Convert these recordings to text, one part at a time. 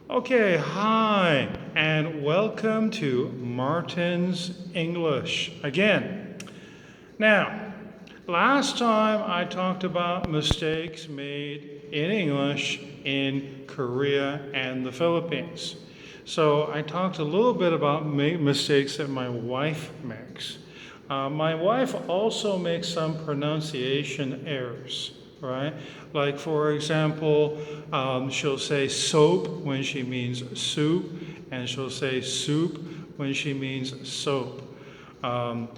Okay, hi, and welcome to Martin's English again. Now, last time I talked about mistakes made in English in Korea and the Philippines. So I talked a little bit about mistakes that my wife makes. My wife also makes some pronunciation errors, right? Like, for example, she'll say soap when she means soup, and she'll say soup when she means soap.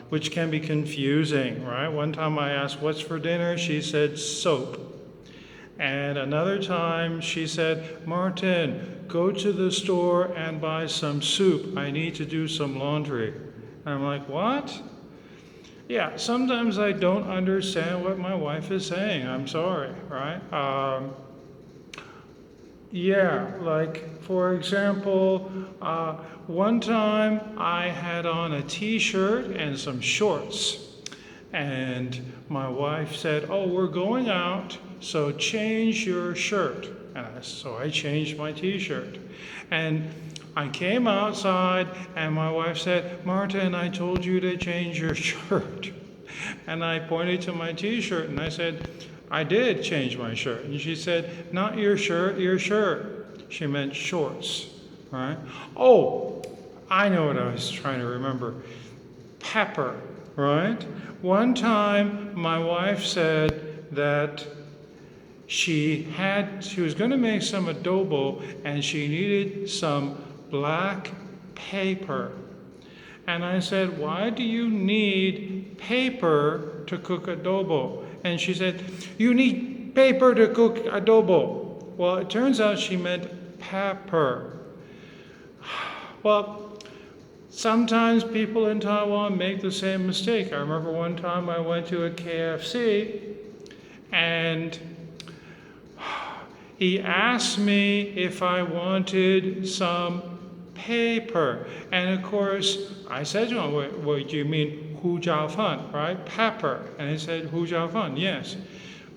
Which can be confusing, right? One time I asked, "What's for dinner?" She said, "Soap." And another time she said, "Martin, go to the store and buy some soup. I need to do some laundry." And I'm like, "What?" Yeah, sometimes I don't understand what my wife is saying. I'm sorry, right? Yeah, like for example, one time I had on a t shirt and some shorts, and my wife said, "Oh, we're going out, so change your shirt." So I changed my t shirt. And I came outside, and my wife said, "Martin, I told you to change your shirt." And I pointed to my t shirt and I said, "I did change my shirt." And she said, "Not your shirt, your shirt." She meant shorts, right? Oh, I know what I was trying to remember. Pepper, right? One time my wife said that she was going to make some adobo and she needed some black paper. And I said, "Why do you need paper to cook adobo?" And she said, "You need paper to cook adobo." Well, it turns out she meant pepper. Well, sometimes people in Taiwan make the same mistake. I remember one time I went to a KFC and he asked me if I wanted some paper. And of course, I said to him, "What do you mean, hu jiao fan, right? Pepper." And he said, "Hu jiao fan, yes."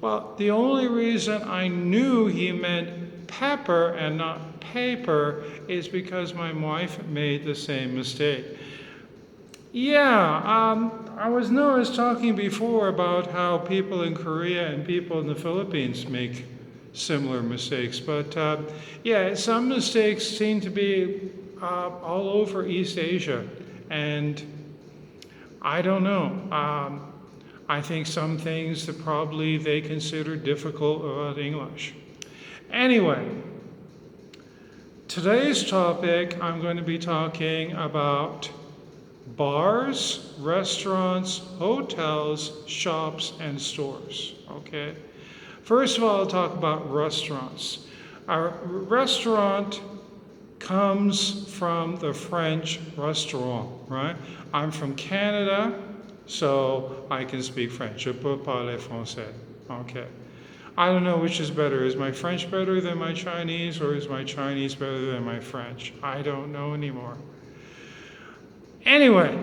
Well, the only reason I knew he meant pepper and not paper is because my wife made the same mistake. Yeah, I was talking before about how people in Korea and people in the Philippines make similar mistakes, but yeah, some mistakes seem to be all over East Asia, and I don't know. I think some things that probably they consider difficult about English. Anyway, today's topic, I'm going to be talking about bars, restaurants, hotels, shops, and stores. Okay? First of all, I'll talk about restaurants. A restaurant comes from the French restaurant, right? I'm from Canada, so I can speak French. Je peux parler français. Okay. I don't know which is better. Is my French better than my Chinese, or is my Chinese better than my French? I don't know anymore. Anyway,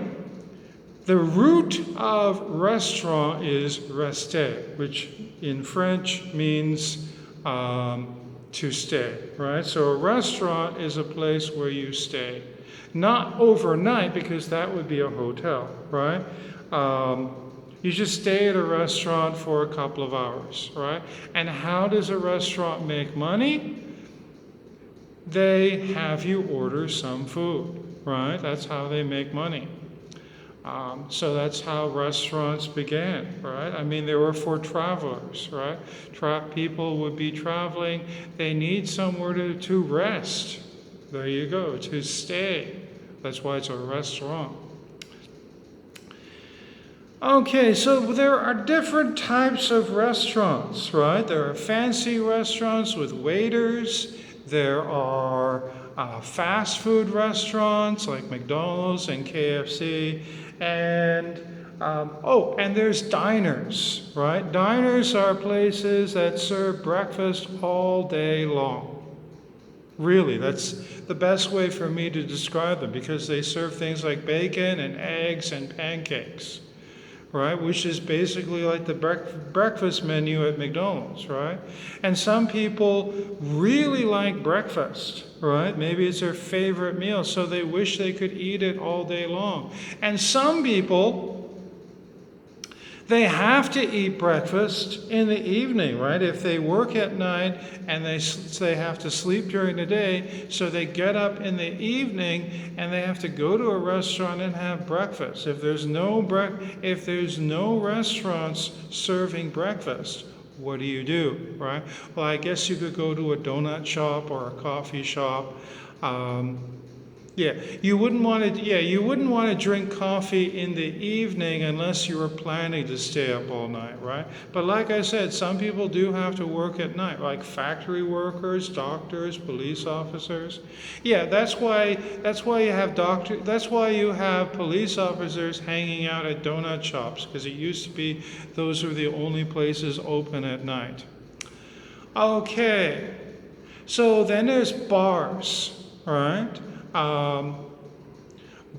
the root of restaurant is rester, which in French means to stay, right? So a restaurant is a place where you stay. Not overnight, because that would be a hotel, right? You just stay at a restaurant for a couple of hours, right? And how does a restaurant make money? They have you order some food, right? That's how they make money. So that's how restaurants began, right? I mean, they were for travelers, right? People would be traveling. They need somewhere to rest. There you go, to stay. That's why it's a restaurant. Okay, so there are different types of restaurants, right? There are fancy restaurants with waiters. There are fast food restaurants like McDonald's and KFC. And and there's diners, right? Diners are places that serve breakfast all day long. Really, that's the best way for me to describe them because they serve things like bacon and eggs and pancakes. right? Which is basically like the breakfast menu at McDonald's, right? And some people really like breakfast, right? Maybe it's their favorite meal, so they wish they could eat it all day long. And some people, they have to eat breakfast in the evening, right? If they work at night and they have to sleep during the day, so they get up in the evening and they have to go to a restaurant and have breakfast. If there's no restaurants serving breakfast, what do, right? Well, I guess you could go to a donut shop or a coffee shop. You wouldn't want to drink coffee in the evening unless you were planning to stay up all night, right? But like I said, some people do have to work at night, like factory workers, doctors, police officers. Yeah, that's why you have police officers hanging out at donut shops, because it used to be those were the only places open at night. Okay. So then there's bars, right?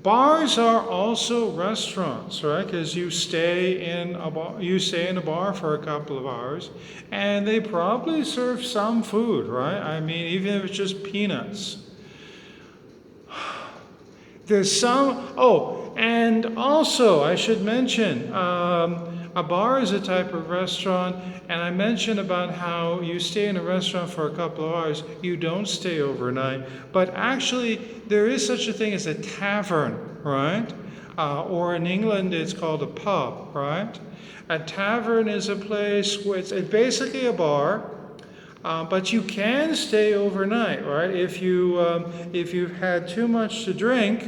Bars are also restaurants, right? Because you stay in a bar for a couple of hours, and they probably serve some food, right? I mean, even if it's just peanuts. There's some. Oh, and also I should mention, a bar is a type of restaurant, and I mentioned about how you stay in a restaurant for a couple of hours. You don't stay overnight, but actually there is such a thing as a tavern, right? Or in England it's called a pub, right? A tavern is a place where it's basically a bar, but you can stay overnight, right? If you've had too much to drink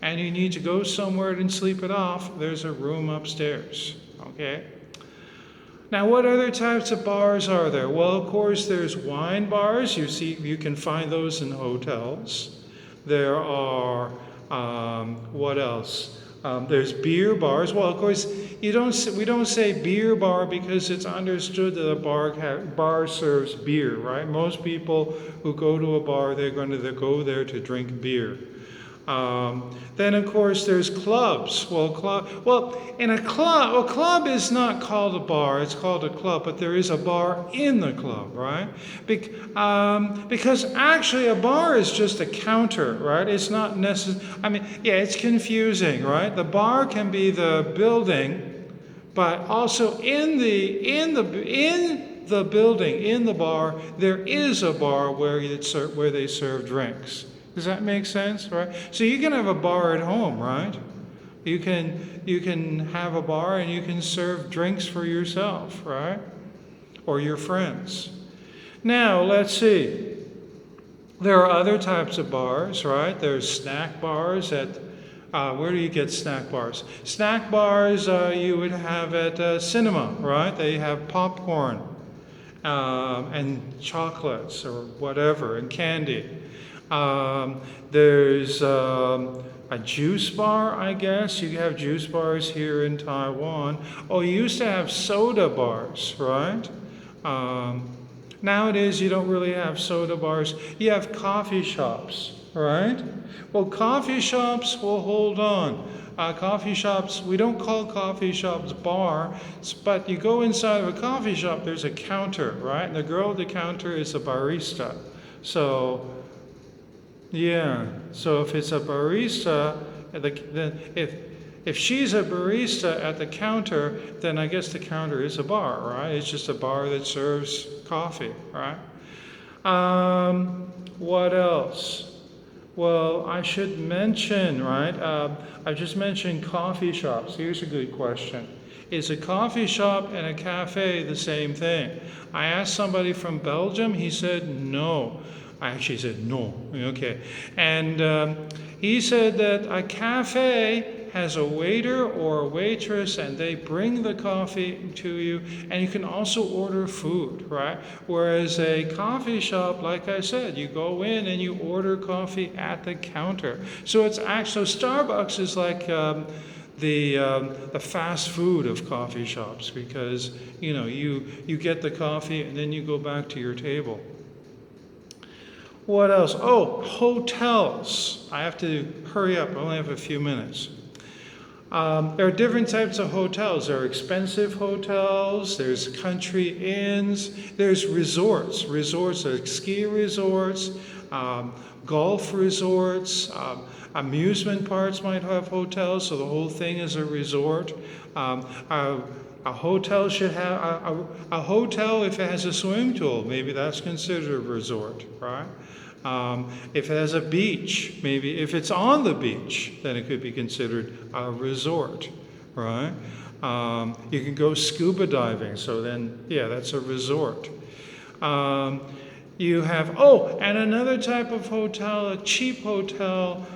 and you need to go somewhere and sleep it off, there's a room upstairs. Okay. Now, what other types of bars are there? Well, of course, there's wine bars. You can find those in hotels. There are what else? There's beer bars. Well, of course, we don't say beer bar because it's understood that a bar serves beer, right? Most people who go to a bar, they're going to go there to drink beer. Then, of course, there's clubs. In a club is not called a bar, it's called a club, but there is a bar in the club, right? Because actually a bar is just a counter, right? It's not necessary. I mean, yeah, it's confusing, right? The bar can be the building, but also in the building, in the bar, there is a bar where they serve drinks. Does that make sense, right? So you can have a bar at home, right? You can have a bar and you can serve drinks for yourself, right? Or your friends. Now, let's see. There are other types of bars, right? There's snack bars where do you get snack bars? Snack bars you would have at cinema, right? They have popcorn and chocolates or whatever and candy. There's a juice bar, I guess. You have juice bars here in Taiwan. Oh, you used to have soda bars, right? Nowadays, you don't really have soda bars. You have coffee shops, right? Well, coffee shops, well, hold on. Coffee shops, we don't call coffee shops bars, but you go inside of a coffee shop, there's a counter, right? And the girl at the counter is a barista. So, yeah, so if it's a barista, then if she's a barista at the counter, then I guess the counter is a bar, right? It's just a bar that serves coffee, right? What else? Well, I should mention, right? I just mentioned coffee shops. Here's a good question. Is a coffee shop and a cafe the same thing? I asked somebody from Belgium. He said no. I actually said no. Okay. And he said that a cafe has a waiter or a waitress and they bring the coffee to you, and you can also order food, right? Whereas a coffee shop, like I said, you go in and you order coffee at the counter. So Starbucks is like the fast food of coffee shops, because you get the coffee and then you go back to your table. What else? Oh, hotels. I have to hurry up. I only have a few minutes. There are different types of hotels. There are expensive hotels, there's country inns, there's resorts. Resorts are ski resorts, golf resorts, amusement parks might have hotels, so the whole thing is a resort. A hotel should have a hotel if it has a swimming pool. Maybe that's considered a resort, right? If it has a beach, maybe if it's on the beach, then it could be considered a resort, right? You can go scuba diving, so then, yeah, that's a resort. You have, and another type of hotel, a cheap hotel,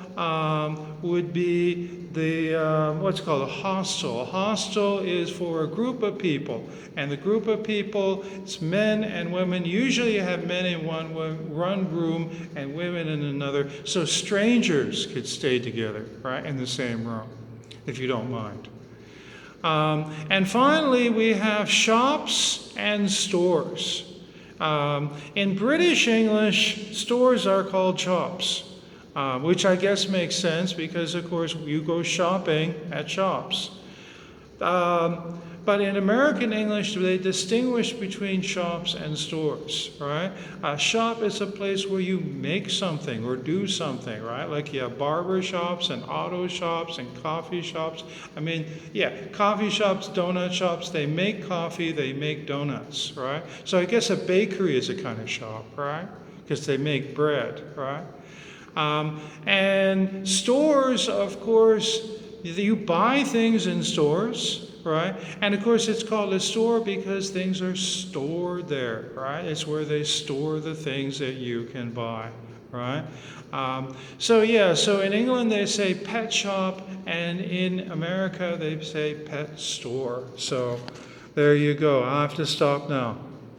would be the what's called a hostel. A hostel is for a group of people, and the group of people, it's men and women. Usually you have men in one room and women in another, so strangers could stay together, right, in the same room, if you don't mind. And finally, we have shops and stores. In British English, stores are called shops. Which I guess makes sense because, of course, you go shopping at shops. But in American English, they distinguish between shops and stores, right? A shop is a place where you make something or do something, right? Like you have barber shops and auto shops and coffee shops. I mean, yeah, coffee shops, donut shops, they make coffee, they make donuts, right? So I guess a bakery is a kind of shop, right? Because they make bread, right? And stores, of course, you buy things in stores, right? And of course, it's called a store because things are stored there, right? It's where they store the things that you can buy, right? So in England they say pet shop, and in America they say pet store. So there you go. I have to stop now.